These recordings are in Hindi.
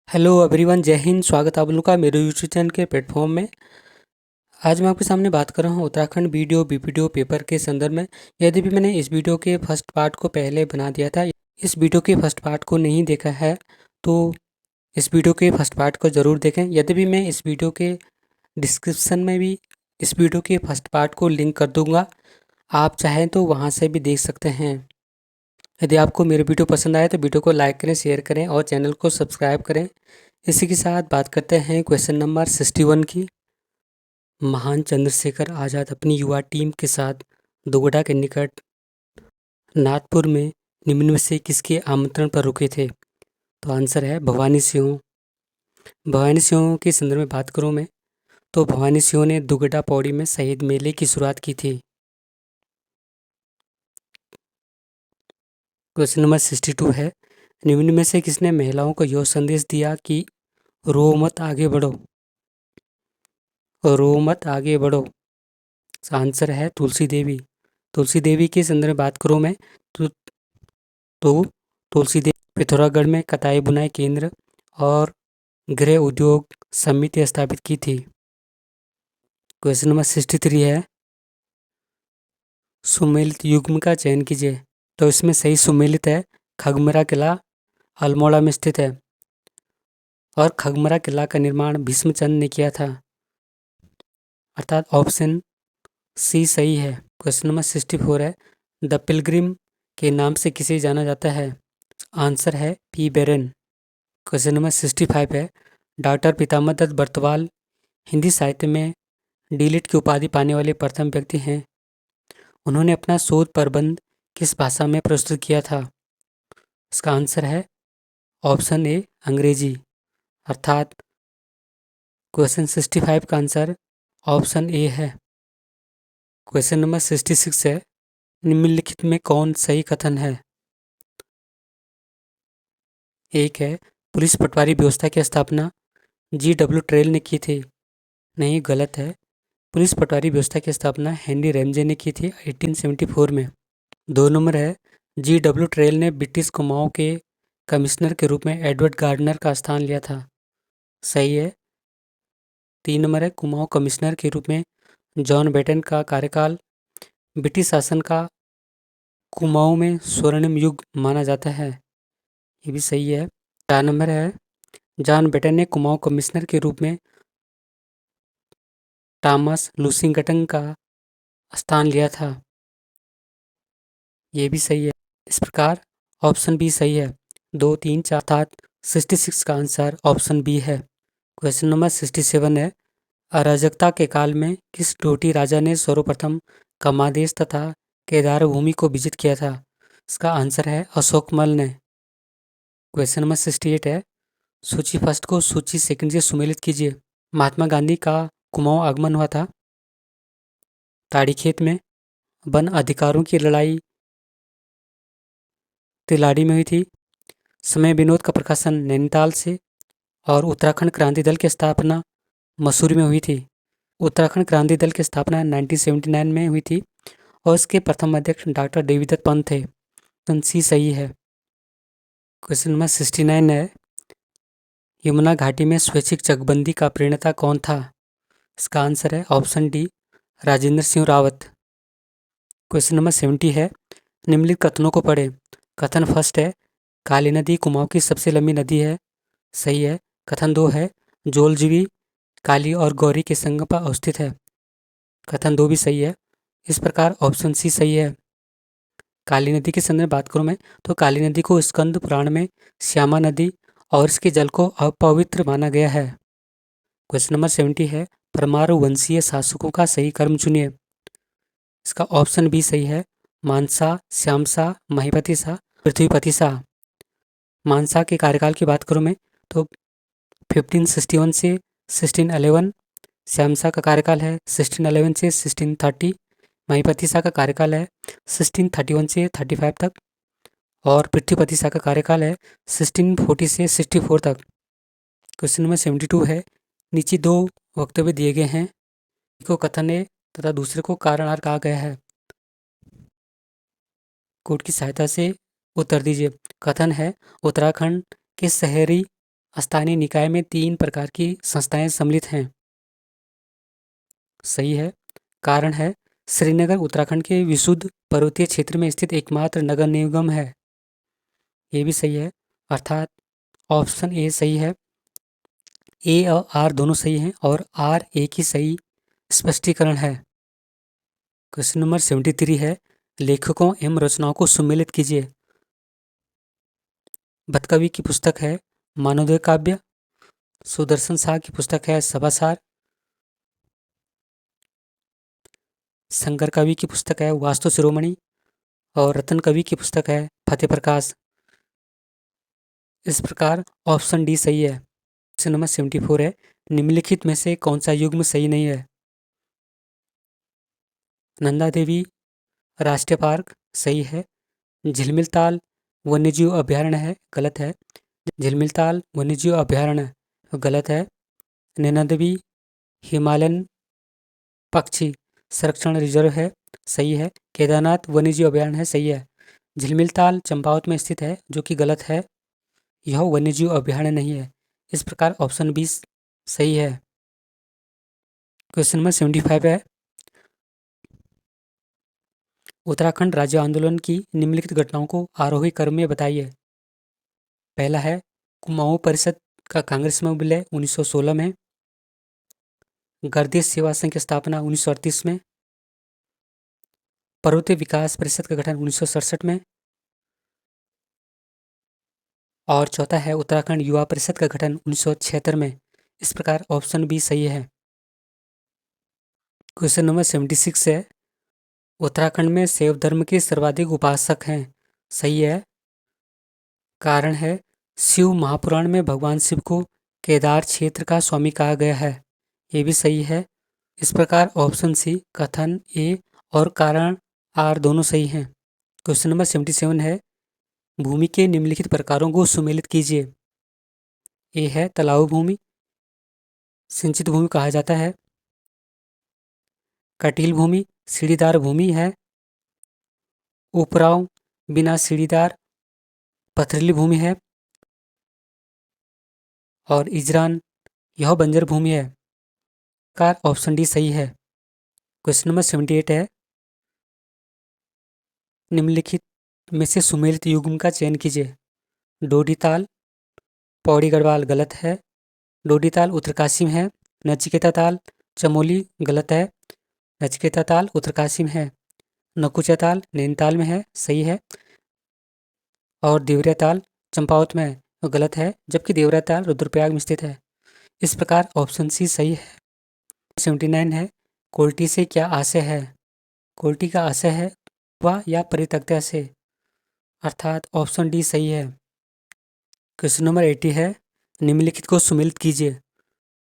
हेलो एवरीवन, जय हिंद। स्वागत है आप लोगों का मेरे यूट्यूब चैनल के प्लेटफॉर्म में। आज मैं आपके सामने बात कर रहा हूँ उत्तराखंड बीडीओ बीपीडीओ पेपर के संदर्भ में। यदि भी मैंने इस वीडियो के फर्स्ट पार्ट को पहले बना दिया था, इस वीडियो के फर्स्ट पार्ट को नहीं देखा है तो इस वीडियो के फर्स्ट पार्ट को ज़रूर देखें। यदि भी मैं इस वीडियो के डिस्क्रिप्शन में भी इस वीडियो के फर्स्ट पार्ट को लिंक कर दूँगा, आप चाहें तो वहाँ से भी देख सकते हैं। यदि आपको मेरे वीडियो पसंद आए तो वीडियो को लाइक करें, शेयर करें और चैनल को सब्सक्राइब करें। इसी के साथ बात करते हैं क्वेश्चन नंबर 61 की। महान चंद्रशेखर आज़ाद अपनी युवा टीम के साथ दोगडा के निकट नागपुर में निम्न में से किसके आमंत्रण पर रुके थे? तो आंसर है भवानी सिंह। भवानी सिंह के संदर्भ में बात करूं मैं तो भवानी सिंह ने दुगडा पौड़ी में शहीद मेले की शुरुआत की थी। क्वेश्चन नंबर 62 है, निम्न में से किसने महिलाओं को यह संदेश दिया कि रो मत आगे बढ़ो? रो मत आगे बढ़ो। आंसर है तुलसी देवी। तुलसी देवी के संदर्भ में बात करूं मैं तो, तो तुलसी देवी पिथौरागढ़ में कताई बुनाई केंद्र और गृह उद्योग समिति स्थापित की थी। क्वेश्चन नंबर 63 है, सुमेलित युग्म का चयन कीजिए। तो इसमें सही सुमेलित है खगमरा किला अल्मोड़ा में स्थित है और खगमरा किला का निर्माण भीष्मचंद ने किया था, अर्थात ऑप्शन सी सही है। क्वेश्चन नंबर 64 है, द पिलग्रिम के नाम से किसे जाना जाता है? आंसर है पी बेरन। क्वेश्चन नंबर 65 है, डॉक्टर पितामह दत्त बर्तवाल हिंदी साहित्य में डीलिट की उपाधि पाने वाले प्रथम व्यक्ति हैं। उन्होंने अपना शोध प्रबंध किस भाषा में प्रस्तुत किया था? इसका आंसर है ऑप्शन ए अंग्रेजी, अर्थात क्वेश्चन 65 का आंसर ऑप्शन ए है। क्वेश्चन नंबर 66 है, निम्नलिखित में कौन सही कथन है? एक है, पुलिस पटवारी व्यवस्था की स्थापना जी.डब्ल्यू. ट्रेल ने की थी। नहीं, गलत है। पुलिस पटवारी व्यवस्था की स्थापना हेनरी रैमजे ने की थी 1874 में। 2 नंबर है, जी.डब्ल्यू. ट्रेल ने ब्रिटिश कुमाऊं के कमिश्नर के रूप में एडवर्ड गार्डनर का स्थान लिया था। सही है। 3 नंबर है, कुमाऊं कमिश्नर के रूप में जॉन बेटन का कार्यकाल ब्रिटिश शासन का कुमाऊं में स्वर्णिम युग माना जाता है। ये भी सही है। 4 नंबर है, जॉन बेटन ने कुमाऊं कमिश्नर के रूप में टॉमस लूसिंगटन का स्थान लिया था। ये भी सही है। इस प्रकार ऑप्शन बी सही है। 2, 3, 4 अर्थात 66 का आंसर ऑप्शन बी है। क्वेश्चन नंबर 67 है, अराजकता के काल में किस डोटी राजा ने सर्वप्रथम कमादेश तथा केदार भूमि को विजित किया था? इसका आंसर है अशोकमल ने। क्वेश्चन नंबर 68 है, सूची फर्स्ट को सूची सेकंड से सुमेलित कीजिए। महात्मा गांधी का कुमाऊं आगमन हुआ था ताड़ीखेत में। वन अधिकारों की लड़ाई तिलाड़ी में हुई थी। समय विनोद का प्रकाशन नैनीताल से। और उत्तराखंड क्रांति दल की स्थापना मसूरी में हुई थी। उत्तराखंड क्रांति दल की स्थापना 1979 में हुई थी और इसके प्रथम अध्यक्ष डॉक्टर देवीदत्त पंत थे। ऑप्शन सी सही है। क्वेश्चन नंबर 69 है, यमुना घाटी में स्वैच्छिक चकबंदी का प्रणेता कौन था? इसका आंसर है option D Rajendra Singh Rawat. Question number 70 है, निम्नलिखित कथनों को पढ़ें। कथन फर्स्ट है, काली नदी कुमाऊं की सबसे लंबी नदी है। सही है। कथन 2 है, जोलजीबी काली और गौरी के संगम पर अवस्थित है। कथन 2 भी सही है। इस प्रकार ऑप्शन सी सही है। काली नदी के संदर्भ में बात करूं मैं तो काली नदी को स्कंद पुराण में श्यामा नदी और इसके जल को अपवित्र माना गया है। क्वेश्चन नंबर 70 है, परमाणु वंशीय शासकों का सही क्रम चुनिए। इसका ऑप्शन बी सही है, मानसा, श्यामसा, महिपति शाह, पृथ्वीपति शाह। मानसा के कार्यकाल की बात करूं मैं तो 1561 से 1611। श्यामसा का कार्यकाल है 1611 से 1630। महिपति शाह का कार्यकाल है 1631 से 35 तक और पृथ्वीपति शाह का कार्यकाल है 1640 से 64 तक। क्वेश्चन नंबर 72 है, नीचे 2 वक्तव्य दिए गए हैं, एक को कथन है तथा दूसरे को कारण कहा गया है। कोर्ट की सहायता से उत्तर दीजिए। कथन है, उत्तराखंड के शहरी स्थानीय निकाय में 3 प्रकार की संस्थाएं सम्मिलित हैं। सही है। कारण है श्रीनगर उत्तराखंड के विशुद्ध पर्वतीय क्षेत्र में स्थित एकमात्र नगर निगम है। ये भी सही है, अर्थात ऑप्शन ए सही है। ए और आर दोनों सही हैं और आर एक ही सही स्पष्टीकरण है। क्वेश्चन नंबर 73 है, लेखकों एवं रचनाओं को सुमेलित कीजिए। भट्टकवि की पुस्तक है मानवोदय काव्य, सुदर्शन शाह की पुस्तक है सभासार, शंकर कवि की पुस्तक है वास्तु शिरोमणि और रतन कवि की पुस्तक है फतेह प्रकाश। इस प्रकार ऑप्शन डी सही है। क्वेश्चन नंबर 74 है, निम्नलिखित में से कौन सा युग्म सही नहीं है। नंदा देवी राष्ट्रीय पार्क सही है। झिलमिल ताल वन्यजीव अभयारण्य है, गलत है। झिलमिल ताल वन्यजीव अभयारण्य गलत है। नैना देवी हिमालयन पक्षी संरक्षण रिजर्व है, सही है। केदारनाथ वन्यजीव अभयारण्य है, सही है। झिलमिल ताल चंपावत में स्थित है, जो कि गलत है। यह वन्यजीव अभयारण्य नहीं है। इस प्रकार ऑप्शन 20 सही है। क्वेश्चन नंबर 75 है, उत्तराखंड राज्य आंदोलन की निम्नलिखित घटनाओं को आरोही क्रम में बताइए। पहला है कुमाऊं परिषद का कांग्रेस में विलय 1916 में। गर्देश सेवा संघ की स्थापना 1938 में। पर्वतीय विकास परिषद का गठन 1967 में। और चौथा है उत्तराखंड युवा परिषद का गठन 1976 में। इस प्रकार ऑप्शन बी सही है। क्वेश्चन नंबर 76 है, उत्तराखंड में शैव धर्म के सर्वाधिक उपासक हैं, सही है। कारण है शिव महापुराण में भगवान शिव को केदार क्षेत्र का स्वामी कहा गया है, ये भी सही है। इस प्रकार ऑप्शन सी कथन ए और कारण आर दोनों सही हैं। क्वेश्चन नंबर 77 है, भूमि के निम्नलिखित प्रकारों को सुमेलित कीजिए। ए है तालाब भूमि, सिंचित भूमि कहा जाता है। कटील भूमि सीढ़ीदार भूमि है। उपराव बिना सीढ़ीदार पथरीली भूमि है। और इजरान यह बंजर भूमि है। कार ऑप्शन डी सही है। क्वेश्चन नंबर 78 है, निम्नलिखित में से सुमेलित युग्म का चयन कीजिए। डोडी ताल पौड़ी गढ़वाल गलत है। डोडी ताल उत्तरकाशी में है। नचिकेता ताल चमोली गलत है। नचिकेता ताल उत्तरकाशी में है। नकुचा ताल नैनीताल में है, सही है। और देवरिया ताल चंपावत में है, वो गलत है। जबकि देवरिया ताल रुद्रप्रयाग में स्थित है। इस प्रकार ऑप्शन सी सही है। 79 है, कोल्टी से क्या आशय है। कोल्टी का आशय है वा या परितक्त्या से, अर्थात ऑप्शन डी सही है। क्वेश्चन नंबर 80 है, निम्नलिखित को सुमेलित कीजिए।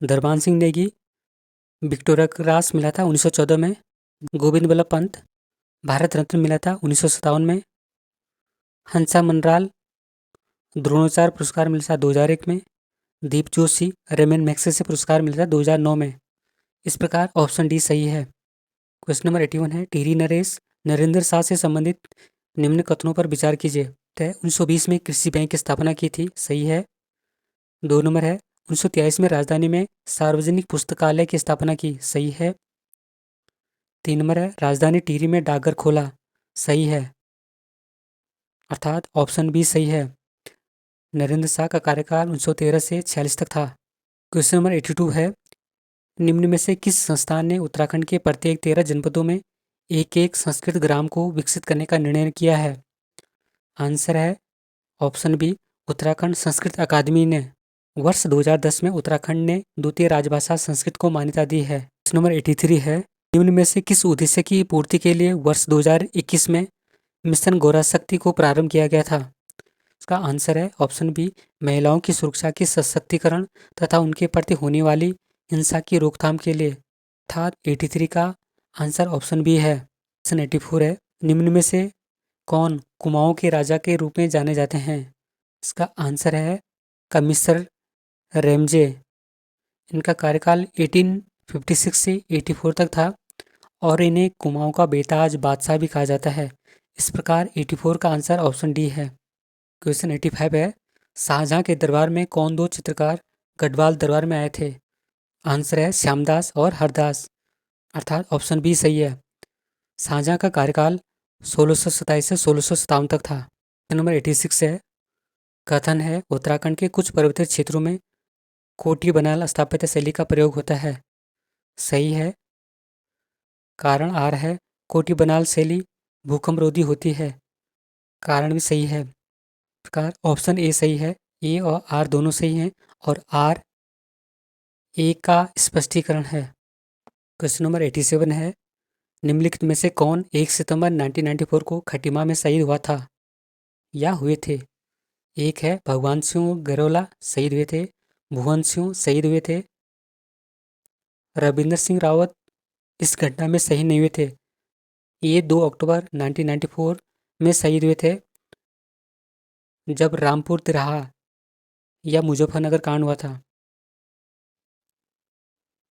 दरबान सिंह नेगी विक्टोरिया क्रॉस मिला था 1914 में। गोविंद बल्लभ पंत भारत रत्न मिला था 1957 में। हंसा मनराल द्रोणाचार्य पुरस्कार मिला था 2001 में। दीप जोशी रेमन मैग्सेसे पुरस्कार मिला था 2009 में। इस प्रकार ऑप्शन डी सही है। क्वेश्चन नंबर 81 है, टिहरी नरेश नरेंद्र शाह से संबंधित निम्न कथनों पर विचार कीजिए। 1920 में कृषि बैंक की स्थापना की थी, सही है। 2 नंबर है, 1923 में राजधानी में सार्वजनिक पुस्तकालय की स्थापना की, सही है। 3 नंबर है, राजधानी टिहरी में डाकघर खोला, सही है। अर्थात ऑप्शन बी सही है। नरेंद्र शाह का कार्यकाल 1913 से 46 तक था। क्वेश्चन नंबर 82 है, निम्न में से किस संस्थान ने उत्तराखंड के प्रत्येक 13 जनपदों में एक एक संस्कृत ग्राम को विकसित करने का निर्णय किया है। आंसर है ऑप्शन बी उत्तराखंड संस्कृत अकादमी ने। वर्ष 2010 में उत्तराखंड ने द्वितीय राजभाषा संस्कृत को मान्यता दी है। क्वेश्चन नंबर 83 है, निम्न में से किस उद्देश्य की पूर्ति के लिए वर्ष 2021 में मिशन गौरा शक्ति को प्रारंभ किया गया था। इसका आंसर है ऑप्शन बी महिलाओं की सुरक्षा के सशक्तिकरण तथा उनके प्रति होने वाली हिंसा की रोकथाम के लिए। अर्थात 83 का आंसर ऑप्शन बी है। क्वेश्चन 84 है, निम्न में से कौन कुमाऊं के राजा के रूप में जाने जाते हैं। इसका आंसर है कमिश्नर रेमजे। इनका कार्यकाल 1856 से 84 तक था और इन्हें कुमाऊं का बेताज बादशाह भी कहा जाता है। इस प्रकार 84 का आंसर ऑप्शन डी है। क्वेश्चन 85 है, शाहजहां के दरबार में कौन दो चित्रकार गढ़वाल दरबार में आए थे? आंसर है श्यामदास और हरदास, अर्थात ऑप्शन बी सही है। शाहजहां का कार्यकाल 1627 से 1657 तक था। नंबर 86 है। कथन है उत्तराखंड के कुछ पर्वतीय क्षेत्रों में कोटी बनाल स्थापत्य शैली का प्रयोग होता है। सही है। कारण आर है कोटी बनाल शैली भूकंपरोधी होती है। कारण भी सही है। प्रकार ऑप्शन ए सही है। ए और आर दोनों सही हैं और आर ए का स्पष्टीकरण है। क्वेश्चन नंबर 87 है। निम्नलिखित में से कौन 1 सितंबर 1994 को खटीमा में शहीद हुआ था या हुए थे? एक है भगवान सिंह गरोला शहीद हुए थे, भुवन सिंह शहीद हुए थे, रविंद्र सिंह रावत इस घटना में शहीद नहीं हुए थे। ये 2 अक्टूबर 1994 में शहीद हुए थे जब रामपुर तिराहा या मुजफ्फरनगर कांड हुआ था।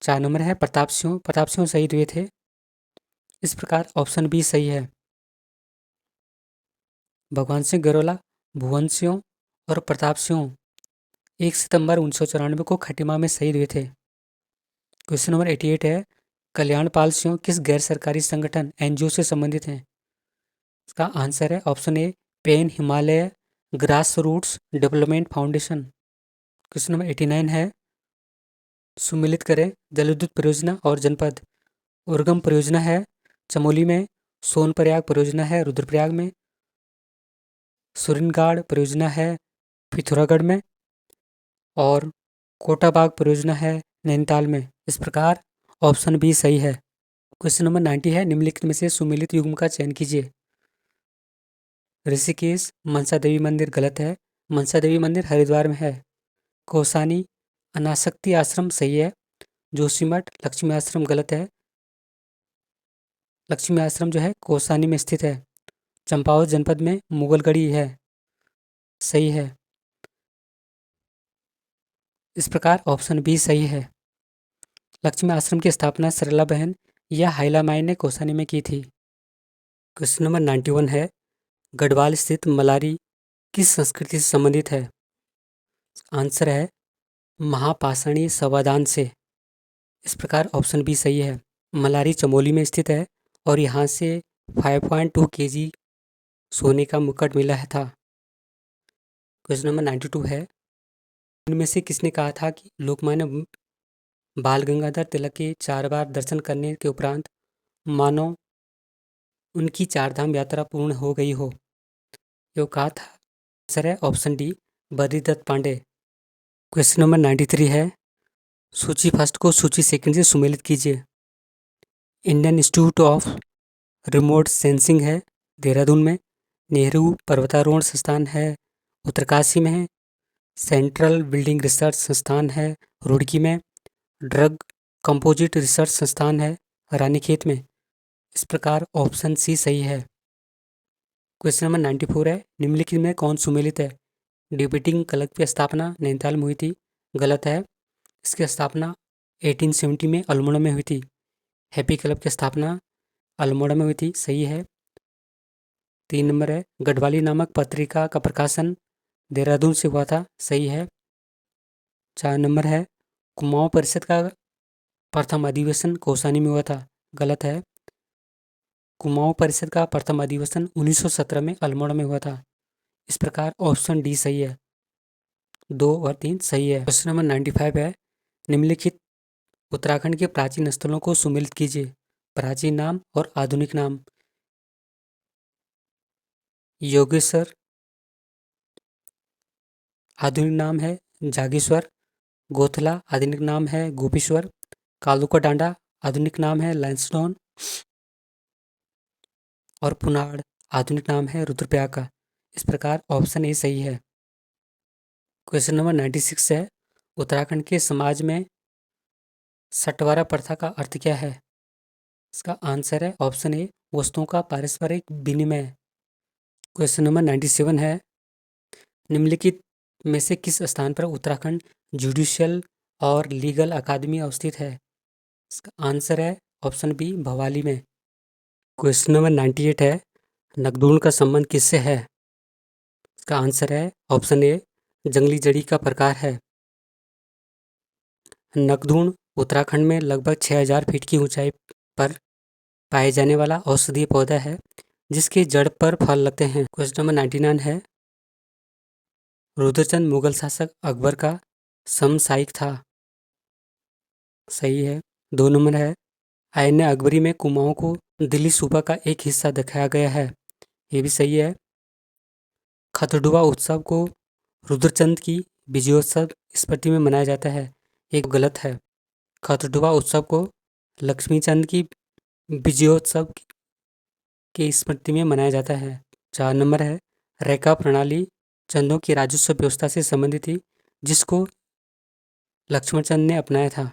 4 नंबर है प्रताप सिंह शहीद हुए थे। इस प्रकार ऑप्शन बी सही है। भगवान सिंह गरोला, भुवन सिंह और प्रताप सिंह 1 सितंबर 1994 को खटीमा में शहीद हुए थे। क्वेश्चन नंबर 88 है। कल्याणपाल सिंह किस गैर सरकारी संगठन एनजीओ से संबंधित हैं? इसका आंसर है option a pan Himalaya grass roots development foundation. Question number 89 है। सुमिलित करें जलविद्युत परियोजना और जनपद। उर्गम परियोजना है चमोली में, सोनप्रयाग परियोजना है रुद्रप्रयाग में, सुरिनगाड़ परियोजना है पिथौरागढ़ में और कोटाबाग परियोजना है नैनीताल में। इस प्रकार ऑप्शन बी सही है। क्वेश्चन नंबर 90 है। निम्नलिखित में से सुमेलित युग्म का चयन कीजिए। ऋषिकेश मनसा देवी मंदिर गलत है। मनसा देवी मंदिर हरिद्वार में है। कौसानी अनासक्ति आश्रम सही है। जोशीमठ लक्ष्मी आश्रम गलत है। लक्ष्मी आश्रम जो है कौसानी में स्थित है। चंपावत जनपद में मुगलगढ़ी है। सही है। इस प्रकार ऑप्शन बी सही है। लक्ष्मी आश्रम की स्थापना सरला बहन या हाइला माई ने कौसानी में की थी। क्वेश्चन नंबर 91 है। गढ़वाल स्थित मलारी किस संस्कृति से संबंधित है? आंसर है महापाषाणी संवादान से। इस प्रकार ऑप्शन बी सही है। मलारी चमोली में स्थित है और यहाँ से 5.2 केजी सोने का मुकुट मिला है था। क्वेश्चन नंबर 92 है। इनमें से किसने कहा था कि लोकमान्य बाल गंगाधर तिलक के 4 बार दर्शन करने के उपरांत मानो उनकी 4 धाम यात्रा पूर्ण हो गई हो? यो कहा था। आंसर है option D Badridatt Pande. Question number 93 है। सूची फर्स्ट को सूची सेकंड से सुमेलित कीजिए। Indian institute of remote sensing है देहरादून में, नेहरू पर्वतारोहण संस्थान है उत्तरकाशी में है, सेंट्रल बिल्डिंग रिसर्च संस्थान है रुड़की में, ड्रग कंपोजिट रिसर्च संस्थान है रानीखेत में। इस प्रकार ऑप्शन सी सही है। क्वेश्चन नंबर 94 है। निम्नलिखित में कौन सुमेलित है? डिबेटिंग क्लब की स्थापना नैनीताल में हुई थी। गलत है। इसकी स्थापना 1870 में अल्मोड़ा में हुई थी। हैप्पी क्लब की स्थापना अल्मोड़ा में हुई थी। सही है। 3 नंबर है। गढ़वाली नामक पत्रिका का प्रकाशन देहरादून से हुआ था। सही है। 4 नंबर है। कुमाऊं परिषद का प्रथम अधिवेशन कौसानी में हुआ था। गलत है। कुमाऊं परिषद का प्रथम अधिवेशन 1917 में अल्मोड़ा में हुआ था। इस प्रकार ऑप्शन डी सही है। 2 और 3 सही है। क्वेश्चन नंबर 95 है। निम्नलिखित उत्तराखंड के प्राचीन स्थलों को सुमेलित कीजिए। प्राचीन नाम और आधुनिक नाम। योगेश्वर आधुनिक नाम है जागेश्वर, गोथला आधुनिक नाम है गोपेश्वर, कालू का डांडा आधुनिक नाम है लाइंसडॉन और पुनाड़ आधुनिक नाम है रुद्रप्रयाग का। इस प्रकार ऑप्शन ए सही है। क्वेश्चन नंबर 96 है। उत्तराखंड के समाज में सटवारा प्रथा का अर्थ क्या है? इसका आंसर है ऑप्शन ए वस्तुओं का पारस्परिक विनिमय। क्वेश्चन नंबर 97 है। निम्नलिखित में से किस स्थान पर उत्तराखंड जुडिशियल और लीगल अकादमी अवस्थित है? इसका आंसर है ऑप्शन बी भवाली में। क्वेश्चन नंबर 98 है। नकदून का संबंध किससे है? इसका आंसर है ऑप्शन ए जंगली जड़ी का प्रकार है। नकधूण उत्तराखंड में लगभग 6000 फीट की ऊंचाई पर पाए जाने वाला औषधीय पौधा है जिसकी जड़ पर फल लगते हैं। क्वेश्चन नंबर 99 है, रुद्रचंद मुगल शासक अकबर का समसामयिक था। सही है। 2 नंबर है, आईन अकबरी में कुमाऊं को दिल्ली सूबा का एक हिस्सा दिखाया गया है। ये भी सही है। खतडुआ उत्सव को रुद्रचंद की विजयोत्सव स्मृति में मनाया जाता है। एक गलत है। खतडुआ उत्सव को लक्ष्मीचंद की विजयोत्सव की स्मृति में मनाया जाता है। 4 नंबर है, रेखा प्रणाली चंदों की राजस्व व्यवस्था से संबंधित थी जिसको लक्ष्मणचंद ने अपनाया था।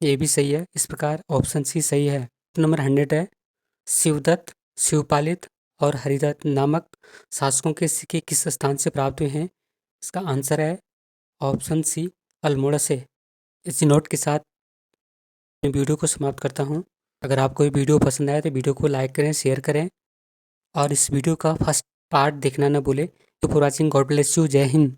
ये भी सही है। इस प्रकार ऑप्शन सी सही है। नंबर 100 है, शिवदत्त, शिवपालित और हरिदत्त नामक शासकों के सिक्के किस स्थान से प्राप्त हुए हैं? इसका आंसर है ऑप्शन सी, अल्मोड़ा से। इसी नोट के साथ मैं वीडियो को समाप्त करता हूँ। अगर आपको ये वीडियो पसंद आए तो वीडियो को लाइक करें, शेयर करें और इस वीडियो का फर्स्ट पार्ट देखना न भूलें। तो for watching, God bless you, जय हिंद।